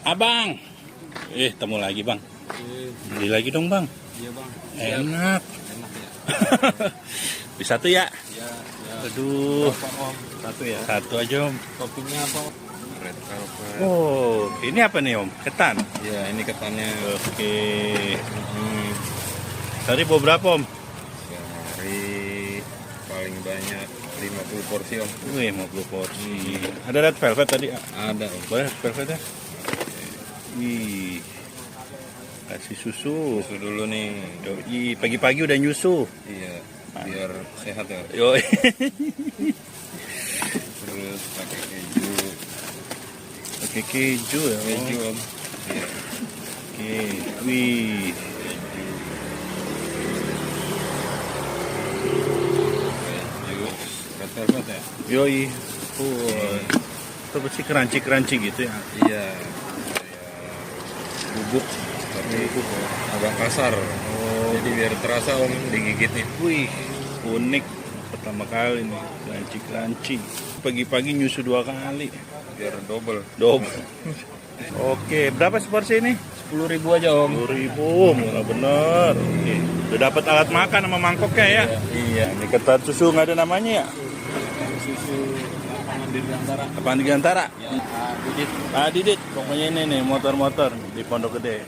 Abang. Temu lagi bang. Beli lagi dong bang. Iya bang. Enak. Enak ya. Bisa satu ya? Iya. Aduh. Berapa om? Satu ya. Satu aja om. Toppingnya apa om? Red velvet. Oh, ini apa nih om? Ketan. Iya ini ketannya. Oke. Hmm. Tadi bawa berapa om? Sehari paling banyak 50 porsi om. Wih, 50 porsi. Ada red velvet tadi? Ada om. Boleh red velvetnya? Wih. Kasih susu. Susu dulu nih. Yoi, pagi-pagi udah nyusu. Iya. Biar sehat ya. Yoi. Terus pakai keju. Pakai keju ya. Keju om. Iya. Oke. Wih. Keju. Red velvet ya. Yoi. Itu pasti crunchy gitu ya. Iya. Kayak bubuk tapi agak kasar. Oh. Jadi biar terasa om digigit nih. Wih, unik. Pertama kali nih, crunchy. Pagi-pagi nyusu 2 kali. Biar double. Oke, berapa seporsi ini? 10.000 aja om. 10.000, murah bener. Oke. Udah dapat alat makan sama mangkoknya ya? Iya. Ini ketan susu nggak ada namanya ya? Susu lapangan Dirgantara. Apaan di antara? Ya, Didit. Didit, pokoknya ini nih motor-motor di Pondok Gede.